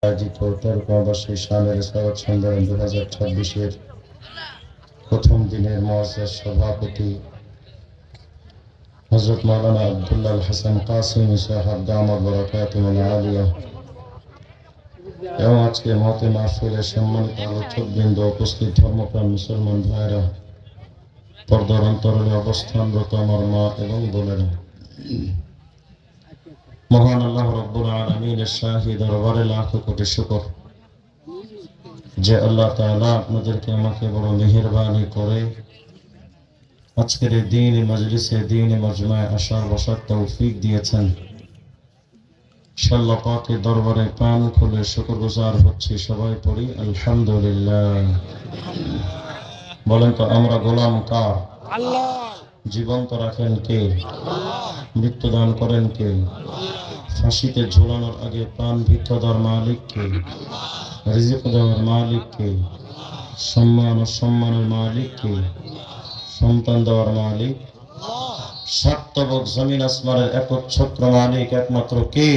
আয়োজিত 13 বর্ষী শানের সওয়াত সম্মেলন 2026-এর প্রথম দিনের মুআজ্জাজ সভাপতি হযরত মাওলানা আব্দুল্লাহ হাসান কাসিমি সাহেব দামাত বরকাতুহুল আলিয়া এবং আজকে মহতে মাহফিলের সম্মানিত আলোচকবৃন্দ, উপস্থিত ধর্মপ্রাণ মুসলমান ভাইরা, পর্দার অন্তরালে অবস্থানরত আমার মা এবং বোনেরা, মহান আল্লাহ রাব্বুল আলামিনের শাহী দরবারে লাখ কোটি শুকর যে আল্লাহ তাআলা আপনাদেরকে আমাকে বড় মেহেরবানি করে আজকের এই দ্বীনি মজলিসে দ্বীনি মজমায়ে আসার বসার তৌফিক দিয়েছেন। আল্লাহ পাকের দরবারে প্রাণ খুলে শুকরগুজার হচ্ছি। সবাই পড়ি আলহামদুলিল্লাহ। বলেন তো আমরা গোলাম কার? আল্লাহ। জীবন্ত রাখেন কে? মৃত্যুদান করেন কে? ফাঁসিতে ঝোলানোর আগে প্রাণ ভিক্ষা দেওয়ার মালিক কে? রিজিক দেওয়ার মালিক কে? সম্মান ও সম্মানের মালিক কে? সন্তান দেওয়ার মালিক? সাতবক জমিন আসমানের একচ্ছত্র মালিক একমাত্র কে?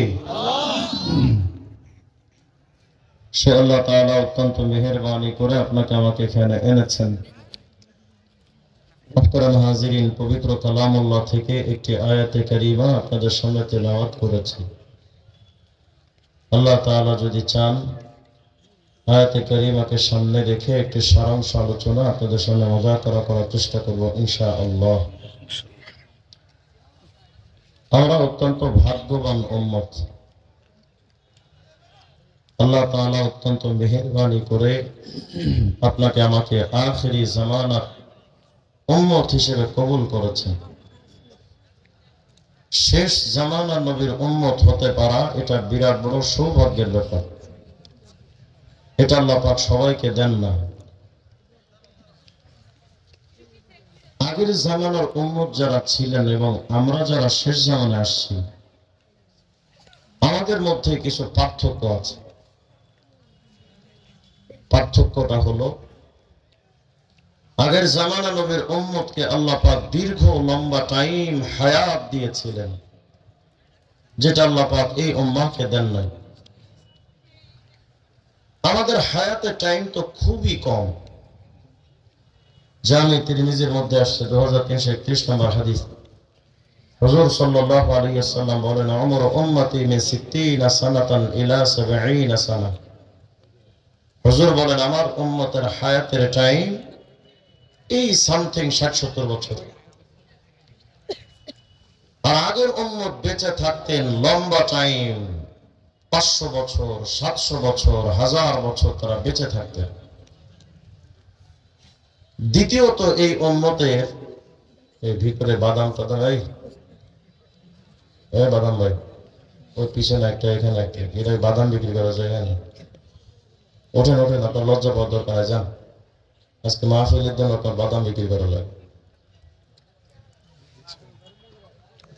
সে আল্লাহ তাআলা অত্যন্ত মেহেরবানি করে আপনাকে আমাকে এখানে এনেছেন। মুহতারাম হাজিরিন, পবিত্র কালামুল্লাহ থেকে একটি আয়াতে কারিমা আপনাদের সামনে তেলাওয়াত করেছি। আল্লাহ তাআলা যদি চান, আয়াতে কারিমাকে সামনে রেখে একটি সারাংশ আলোচনা আপনাদের সামনে মুযাকারা করার চেষ্টা করব ইনশাআল্লাহ। আমরা অত্যন্ত ভাগ্যবান উম্মত। আল্লাহ তাআলা অত্যন্ত মেহেরবানি করে আপনাকে আমাকে আখিরি জামানার উম্মত হিসেবে কবুল করেছেন। শেষ জামানার নবীর উম্মত হতে পারা এটা বিরাট বড় সৌভাগ্যের ব্যাপার। এটা আল্লাহ পাক সবাইকে দেন না। আগের জামানার উম্মত যারা ছিলেন এবং আমরা যারা শেষ জামানে আসছি, আমাদের মধ্যে কিছু পার্থক্য আছে। পার্থক্যটা হলো, আগের জামানা নবীর উম্মতকে আল্লাহ পাক দীর্ঘ লম্বা টাইম হায়াত দিয়েছিলেন, যেটা আল্লাহ পাক এই উম্মাহকে দেন নাই। আমাদের হায়াতের টাইম তো খুবই কম। জামি তিরমিজির মধ্যে আসছে 2331 নম্বর হাদিস। হুজুর সাল্লাল্লাহু আলাইহি ওয়াসাল্লাম বলেন, উমর উম্মতি মিন 60 সানাতান ইলা 70 সানা। হুজুর বলেন, আমার উম্মতের হায়াতের টাইম এই সামথিং 60-70 বছর। আর আগের উম্মত বেঁচে থাকতেন লম্বা টাইম, 500 বছর, 700 বছর, 1000 বছর তারা বেঁচে থাকতেন। দ্বিতীয়ত, এই উম্মতের এই ভিতরে বাদাম টাদাম, বাদাম ভাই, ওই পিছনে একটা, এখানে একটা, এটা বাদাম বিক্রি করা যায় এখানে। ওঠেন ওঠেন, আপনার লজ্জা পাওয়ার দরকার হয়, যান। আজকে মাহফিলের জন্য আপনার বাদাম বিক্রি করা লাগে,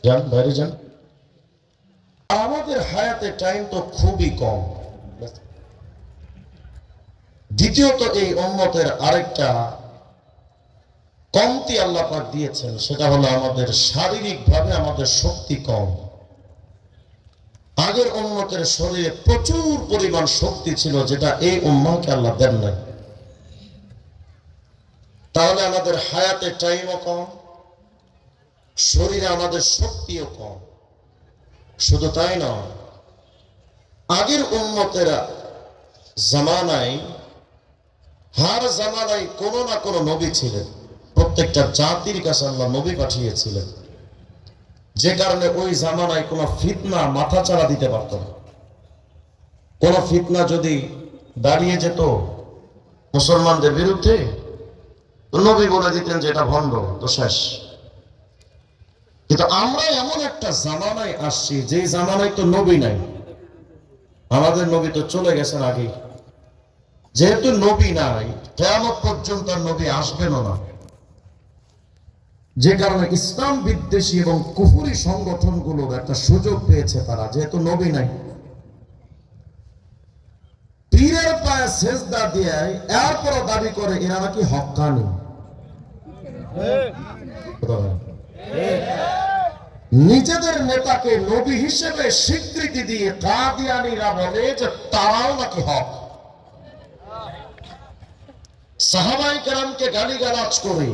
যান বাইরে যান। আমাদের হায়াতের টাইম তো খুবই কম। দ্বিতীয়ত, এই উম্মতের আরেকটা কমতি আল্লাহ পাক দিয়েছেন, সেটা হলো আমাদের শারীরিক ভাবে আমাদের শক্তি কম। আগের উম্মতের শরীরে প্রচুর পরিমাণ শক্তি ছিল, যেটা এই উম্মাহকে আল্লাহ দেন নাই। তাহলে আমাদের হায়াতের টাইমও কম, শরীরে আমাদের শক্তিও কম। শুধু তাই নয়, আগের উম্মতেরা জামানায়, হার জামানায় কোনো না কোনো নবী ছিলেন। প্রত্যেকটা জাতির কাছে আল্লাহ নবী পাঠিয়েছিলেন, যে কারণে ওই জামানায় কোনো ফিতনা মাথা চাড়া দিতে পারত না। কোন ফিতনা যদি দাঁড়িয়ে যেত মুসলমানদের বিরুদ্ধে, নবী বলে দিতেন যে এটা ভণ্ড, তো শেষ। কিন্তু আমরা এমন একটা জামানায় আসছি, যে জামানায় তো নবী নাই। আমাদের নবী তো চলে গেছেন আগে। যেহেতু নবী নাই, কিয়ামত পর্যন্ত নবী আসবেনও না, যে কারণে ইসলাম বিদ্বেষী এবং কুফরি সংগঠনগুলোর একটা সুযোগ পেয়েছে তারা, যেহেতু নবী নাই। পীরের পায়ে সেজদা দিয়ে এরপরও দাবি করে এরা নাকি হক্কানি। নিজেদের নেতাকে নবী হিসেবে স্বীকৃতি দিয়ে কাদিয়ানীরা বলে যে তারাও নাকি হক। সাহাবায়ে কেরামকে গালিগালাজ করে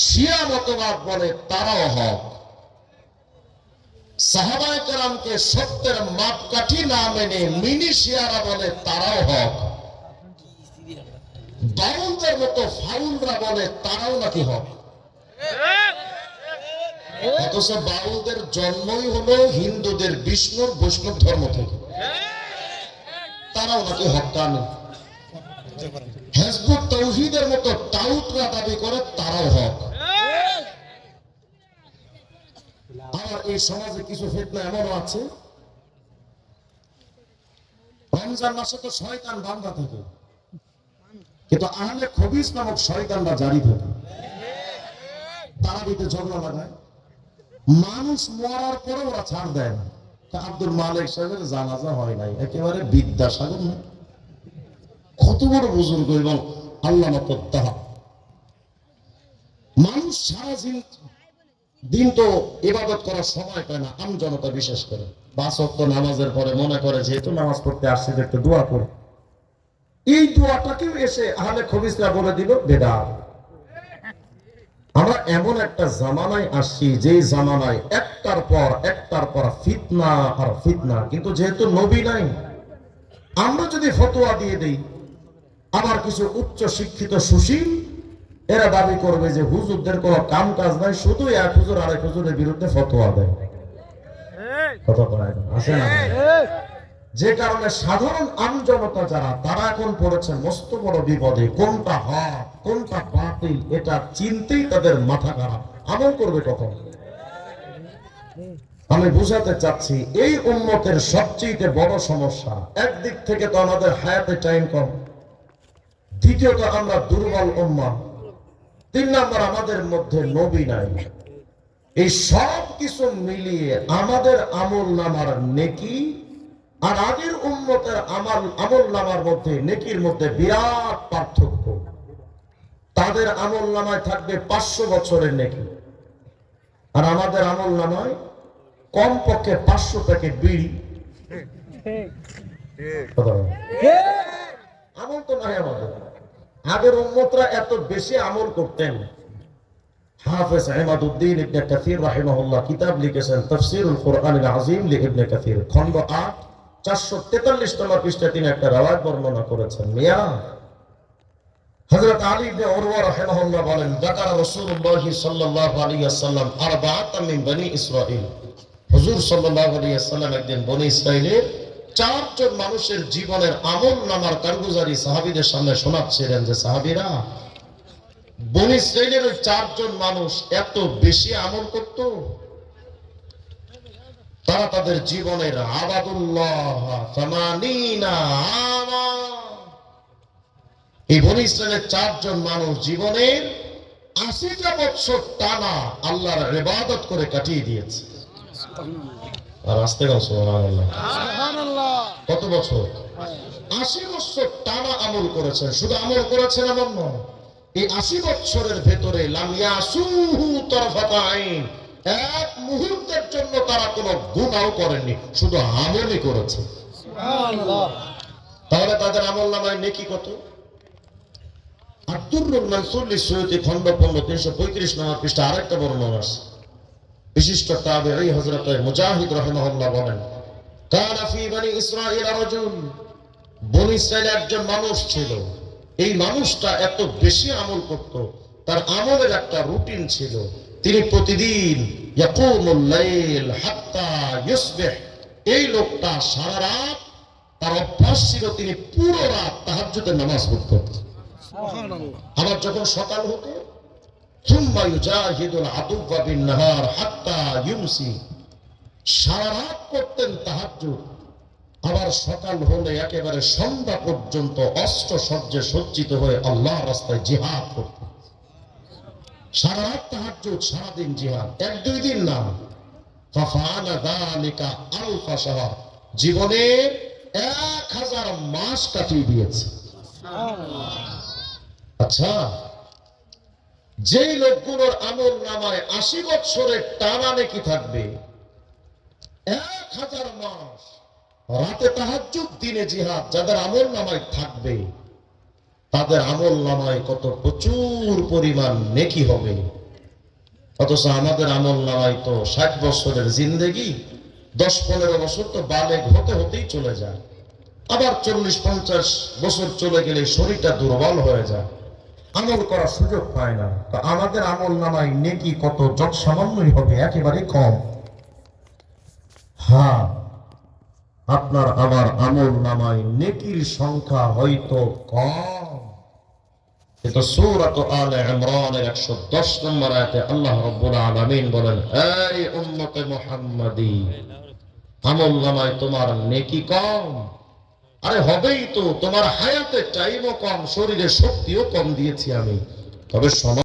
শিয়া মতবাদ বলে তারাও হক। সাহাবায়ে কেরামকে সত্যের মাপকাঠি না মেনে মিনি শিয়ারা বলে তারাও হক। বাউলদের মতো ফাউলরা বলে তারাও নাকি হক। অথচ বাউলদের জন্মই হলো হিন্দুদের বিষ্ণুর বৈষ্ণব ধর্ম থেকে, তারাও নাকি হক্কানি। হিজবুত তাওহীদের মতো তাউতরা দাবি করে তারাও হক। আর এই সমাজে কিছু ফিতনা এমনও আছে, রমজান মাসে তো শয়তান বান্ধা থাকে, কিন্তু আহলে খবিস নামক শয়তানরা জারি থাকে। তারাবিতে ঝগড়া লাগায়, মানুষ মরার পরে ওরা ছাড় দেয় না। আব্দুল মালিক সাহেবের জানাজা হয় নাই, একেবারে বিদ্যাসাগর না, কত বড় বুজুর্গ এবং আল্লামা তাহা। মানুষ সারা দিন তো ইবাদত করার সময় পায় না, আমজনতা বিশেষ করে 5 ওয়াক্ত নামাজের পরে মনে করে যেহেতু নামাজ পড়তে আসছে একটু দোয়া করে, এই দোয়াটাকেও এসে আহলে খবিসরা বলে দিল বেদাত। আমরা এমন একটা জামানায় আসছি যে জামানায় একটার পর ফিতনা আর ফিতনা, কিন্তু যেহেতু নবী নাই, আমরা যদি ফতোয়া দিয়ে দেই, আবার কিছু উচ্চ শিক্ষিত সুশীল এরা দাবি করবে যে হুজুরদের কোনো কাম কাজ নাই, শুধু এক হুজুর আরেক হুজুরের বিরুদ্ধে ফতোয়া দেয়। কথা বলায় আছে না? যে কারণে সাধারণ আমজনতা যারা, তারা এখন পড়েছে মস্ত বড় বিপদে। কোনটা হক কোনটা বাতিল এটা চিনতেই তাদের মাথা খারাপ। আমল করবে কখন? আমি বুঝাতে চাচ্ছি, এই উম্মতের সবচেয়ে বড় সমস্যা, একদিক থেকে তো আমাদের হায়াতে টাইম কম, দ্বিতীয়ত আমরা দুর্বল উম্মাহ, 3 নাম্বার আমাদের মধ্যে নবী নাই। এই সব কিছু মিলিয়ে আমাদের আমল নামার নেকি আর আগের উম্মতের আমল নামার মধ্যে নেকির মধ্যে বিরাট পার্থক্য। তাদের আমল নামায় থাকবে 500 বছরের নেকি, আর আমাদের আমল নামায় কমপক্ষে 500 প্যাকেট বিড়ি। আমল তো নাই আমাদের। আগের উম্মতরা এত বেশি আমল করতেন। হাফেজ ইমাদউদ্দিন ইবনে কাসির রাহিমাহুল্লাহ কিতাব লিখেছেন তাফসীরুল কুরআনিল আযীম লিইবনে কাসির, খণ্ড 8 443 নম্বর পৃষ্ঠায় তিনি একটা রওয়ায়াত বর্ণনা করেছেন। মিয়া হযরত আলী ইবনে উরওয়া রাহিমাহুল্লাহ বলেন, যাকারা রাসূলুল্লাহ সাল্লাল্লাহু আলাইহি ওয়াসাল্লাম আরবাআতাম মিন বনি ইসরাঈল। হুজুর সাল্লাল্লাহু আলাইহি ওয়াসাল্লাম একদিন বনি ইসরাইলের 4 জন মানুষের জীবনের আমল নামার কারগুজারি সাহাবীদের সামনে শোনাচ্ছিলেন যে, সাহাবীরা, বনি ইসরাইলের ওই 4 জন মানুষ এত বেশি আমল করত, তারা তাদের জীবনের আবাদুল্লাহ 80 আমা, এই বনি ইসরাইলের 4 জন মানুষ জীবনের 80টা বছর টানা আল্লাহর ইবাদত করে কাটিয়ে দিয়েছে। আর আস্তে গো সুবহানাল্লাহ, কত বছর? 80 বছর টানা আমল করেছেন। শুধু আমল করেছেন এমন নয়, এই 80 বছরের ভেতরে লাম ইয়াসুহু তারফাতা আইন, এক মুহূর্তের জন্য তারা কোনো গুনাহ করেননি, শুধু আমলই করেছে। সুবহানাল্লাহ। তাহলে তাদের আমল নামায় নেকি কত? আদ-দুররুল মানসুর লিসুয়ুতি খণ্ড 15 335 নম্বর পৃষ্ঠা আরেকটা বর্ণনা আছে। বিশিষ্ট তাবেঈ হযরত মুজাহিদ রাহিমাহুল্লাহ বলেন, কানা ফি বনি ইসরাঈল রাজুল, বনি ইসরাঈলে একজন মানুষ ছিল। এই মানুষটা এত বেশি আমল করত, তার আমলের একটা রুটিন ছিল। তিনি প্রতিদিন ইয়াকুমুল লাইল হাত্তা ইউসবিহ, এই লোকটা সারা রাত, তার অভ্যাস ছিল তিনি পুরো রাত তাহাজ্জুদের নামাজ পড়তেন। সুবহানাল্লাহ। আবার যখন সকাল হতো, সুম্মা ইউজাহিদুল আদুওয়া বিন নাহার হাত্তা ইউমসি, সারা রাত করতেন তাহাজ্জুদ। আবার সকাল হলে একেবারে সন্ধ্যা পর্যন্ত অস্ত্র সজ্জে সজ্জিত হয়ে আল্লাহর রাস্তায় জিহাদ করতেন। সারা রাত তাহাজ্জুদ, সারাদিন জিহাদ, 1-2 দিন না, ফাফাআলা যালিকা আলফা শাহর, জীবনে 1000 মাস কাটিয়ে দিয়েছে। আচ্ছা, যেই লোকগুলোর আমল নামায় 80 বছরের টানা নেকি থাকবে, 1000 মাস রাতে তাহাজ্জুদ দিনে জিহাদ যাদের আমল নামায় থাকবে তাদের আমল নামায় কত প্রচুর পরিমাণ নেকি হবে। অথচ আমাদের আমল নামায় তো 60 বছরের জিন্দেগি 10-15 বছর তো বালেগ হতে হতেই চলে যায়, আবার 40-50 বছর চলে গেলে শরীরটা দুর্বল হয়ে যায়, আমল করার সুযোগ পায় না। তো আমাদের আমল নামায় নেকি কত যত সামান্যই হবে, একেবারে কম। হ্যাঁ, আপনার আমার আমল নামায় নেকির সংখ্যা হয়তো কম। কিন্তু সূরাত আলে ইমরানের 110 নম্বর আয়াতে আল্লাহ রাব্বুল আলামিন বলেন, এই উম্মতে মুহাম্মাদি, আমল নামায় তোমার নেকি কম। আরে হবেই তো, তোমার হায়াতের টাইমও কম, শরীরে শক্তিও কম দিয়েছি আমি, তবে সময়